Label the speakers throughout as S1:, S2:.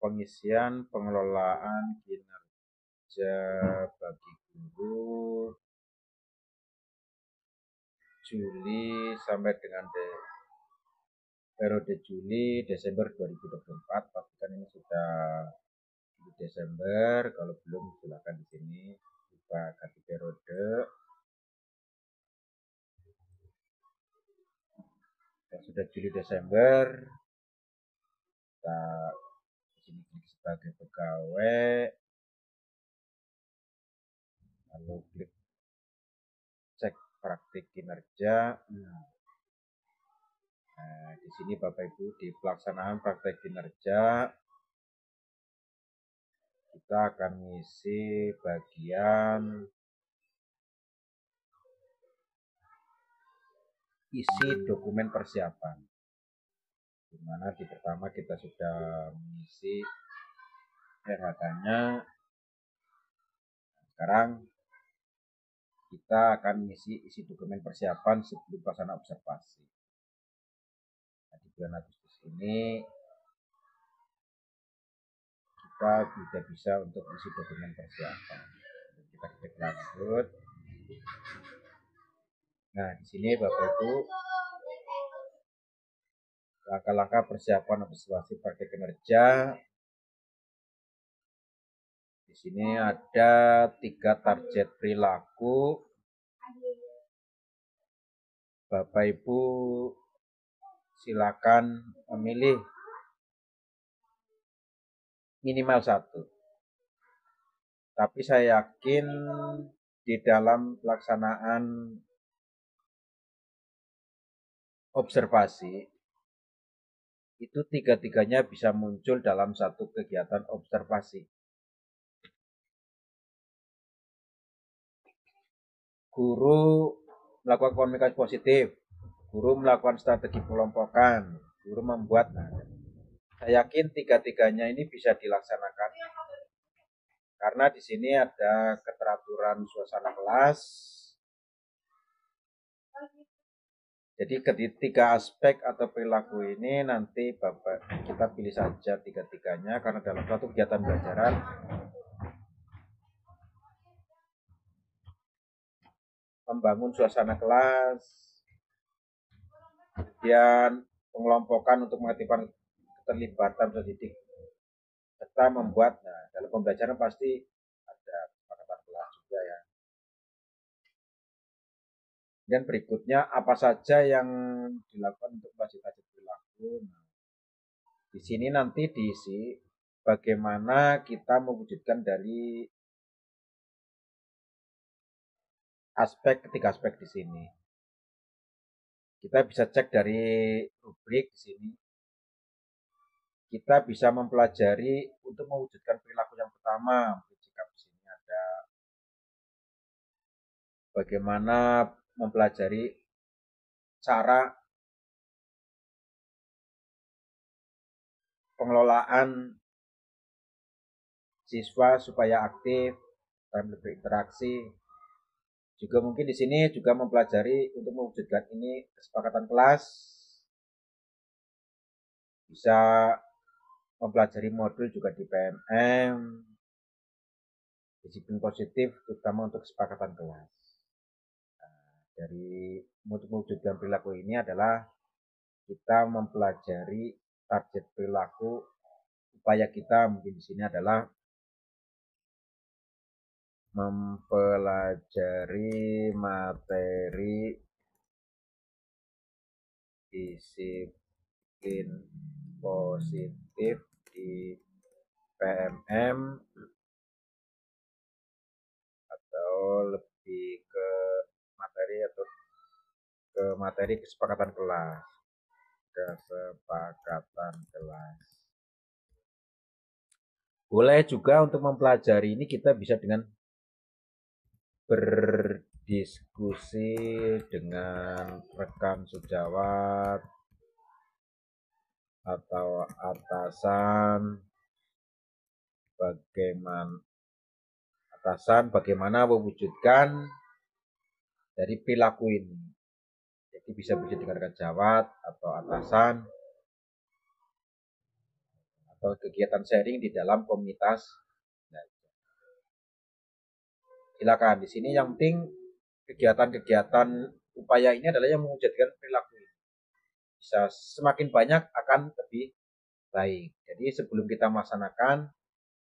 S1: pengisian pengelolaan kinerja bagi guru Juli sampai dengan periode Juli Desember 2024. Pastikan ini sudah di Desember. Kalau belum silakan di sini kita ganti periode. Dan sudah Juli Desember, kita di sini klik sebagai pegawai, lalu klik cek praktik kinerja. Nah, di sini Bapak Ibu di pelaksanaan praktek kinerja kita akan mengisi bagian isi dokumen persiapan. Di mana di pertama kita sudah mengisi RHK-nya. Sekarang kita akan mengisi isi dokumen persiapan sebelum pelaksanaan observasi. Nah, di bulan Agustus ini kita sudah bisa untuk isi dokumen persiapan. Kita klik lanjut. Nah, di sini Bapak Ibu, langkah-langkah persiapan observasi praktek kinerja. Di sini ada 3 target perilaku. Bapak Ibu silakan memilih minimal 1. Tapi saya yakin di dalam pelaksanaan observasi itu 3-tiganya bisa muncul dalam satu kegiatan observasi. Guru melakukan komunikasi positif, guru melakukan strategi pengelompokan, guru membuat. Saya yakin 3-tiganya ini bisa dilaksanakan karena di sini ada keteraturan suasana kelas. Jadi ketiga aspek atau perilaku ini nanti Bapak kita pilih saja 3-tiganya karena dalam satu kegiatan belajaran membangun suasana kelas, kemudian pengelompokan untuk mengaktifkan keterlibatan pendidik, serta membuat. Nah, dalam pembelajaran pasti ada kesepakatan kelas juga ya. Dan berikutnya apa saja yang dilakukan untuk wajib-wajib perilaku. Nah, di sini nanti diisi bagaimana kita mewujudkan dari ketiga aspek di sini. Kita bisa cek dari rubrik di sini. Kita bisa mempelajari untuk mewujudkan perilaku yang pertama. Jika di sini ada bagaimana mempelajari cara pengelolaan siswa supaya aktif dan berinteraksi. Juga mungkin di sini juga mempelajari untuk mewujudkan ini kesepakatan kelas. Bisa mempelajari modul juga di PMM, disiplin positif terutama untuk kesepakatan kelas. Nah, dari mewujudkan perilaku ini adalah kita mempelajari target perilaku. Upaya kita mungkin di sini adalah mempelajari materi disiplin positif di PMM atau lebih ke materi kesepakatan kelas. Boleh juga untuk mempelajari ini kita bisa dengan berdiskusi dengan rekan sejawat atau atasan bagaimana mewujudkan dari perilaku ini. Jadi bisa dengan rekan sejawat atau atasan atau kegiatan sharing di dalam komunitas. Nah, silakan di sini yang penting kegiatan-kegiatan upaya ini adalah yang mewujudkan perilaku. Bisa semakin banyak akan lebih baik. Jadi sebelum kita melaksanakan,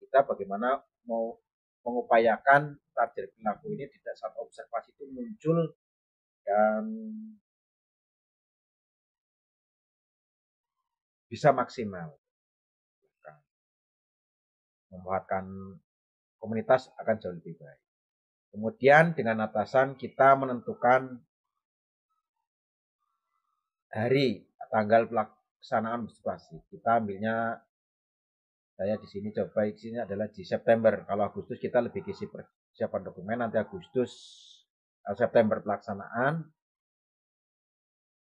S1: kita bagaimana mau mengupayakan target perilaku ini tidak saat observasi itu muncul dan bisa maksimal. Membuatkan komunitas akan jauh lebih baik. Kemudian dengan atasan kita menentukan hari tanggal pelaksanaan observasi. Kita ambilnya, saya di sini coba di sini adalah di September. Kalau Agustus kita lebih isi persiapan dokumen, nanti Agustus September pelaksanaan,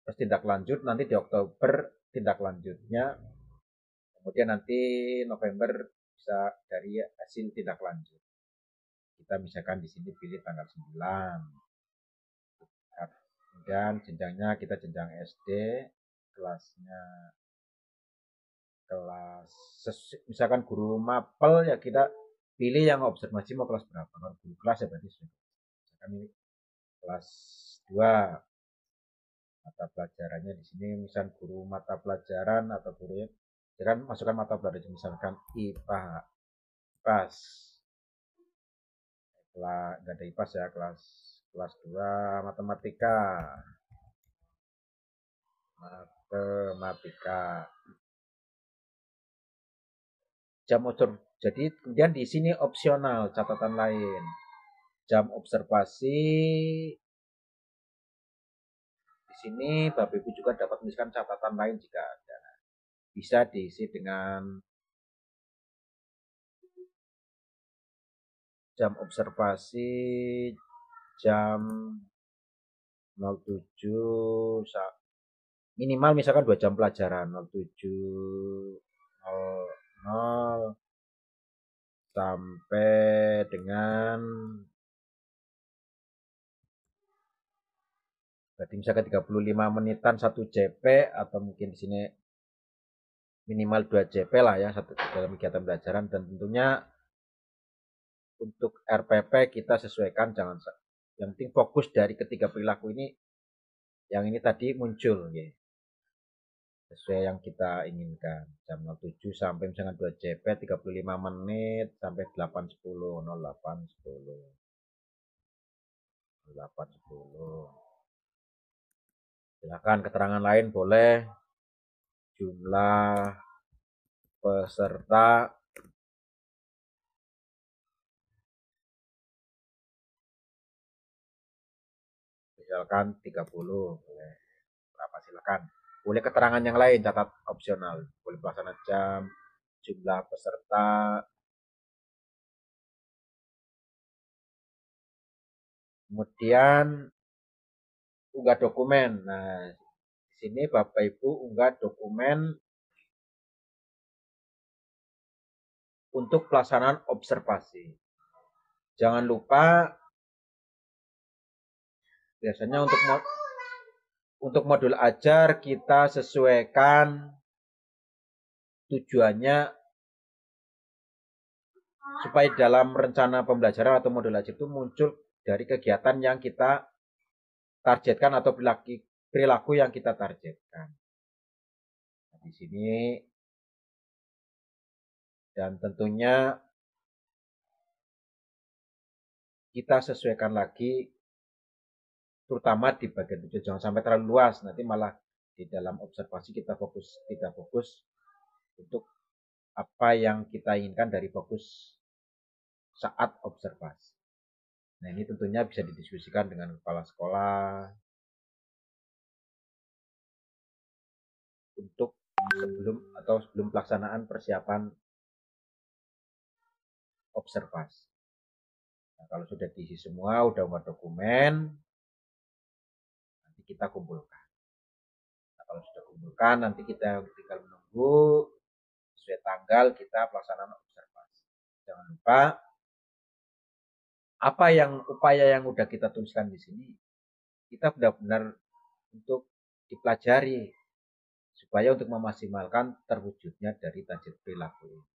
S1: terus tindak lanjut nanti di Oktober tindak lanjutnya, kemudian nanti November bisa dari hasil tindak lanjut. Kita misalkan di sini pilih tanggal 9. Dan jenjangnya kita jenjang SD, kelasnya kelas misalkan guru mapel ya kita pilih yang observasi mau kelas berapa. Kalau guru kelas ya berarti misalkan ini kelas 2 mata pelajarannya di sini misal guru mata pelajaran atau guru ya kan masukkan mata pelajaran misalkan IPA IPAS nggak ada IPAS ya kelas 2 matematika jam jadi kemudian di sini opsional catatan lain jam observasi di sini Bapak Ibu juga dapat menuliskan catatan lain jika ada bisa diisi dengan jam observasi jam 07 minimal misalkan 2 jam pelajaran 07.00 sampai dengan berarti misalkan 35 menitan 1 JP atau mungkin di sini minimal 2 JP lah ya satu dalam kegiatan pelajaran dan tentunya untuk RPP kita sesuaikan jangan yang penting fokus dari ketiga perilaku ini yang ini tadi muncul ya. Sesuai yang kita inginkan jam 07 sampai misalkan 2 JP 35 menit sampai 8.10 08.10 8.10 silakan keterangan lain boleh jumlah peserta misalkan 30 boleh berapa silakan boleh keterangan yang lain catat opsional boleh pelaksana jam jumlah peserta kemudian unggah dokumen nah di sini Bapak Ibu unggah dokumen untuk pelaksanaan observasi jangan lupa biasanya untuk modul ajar kita sesuaikan tujuannya supaya dalam rencana pembelajaran atau modul ajar itu muncul dari kegiatan yang kita targetkan atau perilaku yang kita targetkan. Nah, di sini dan tentunya kita sesuaikan lagi terutama di bagian tujuan jangan sampai terlalu luas nanti malah di dalam observasi kita tidak fokus untuk apa yang kita inginkan dari fokus saat observasi. Nah ini tentunya bisa didiskusikan dengan kepala sekolah untuk sebelum pelaksanaan persiapan observasi. Nah, kalau sudah diisi semua, udah buat dokumen, nanti kita kumpulkan. Nah, kalau sudah kumpulkan, nanti kita tinggal menunggu sesuai tanggal kita pelaksanaan observasi. Jangan lupa apa yang upaya yang udah kita tuliskan di sini, kita benar-benar untuk dipelajari supaya untuk memaksimalkan terwujudnya dari tajir perilaku ini.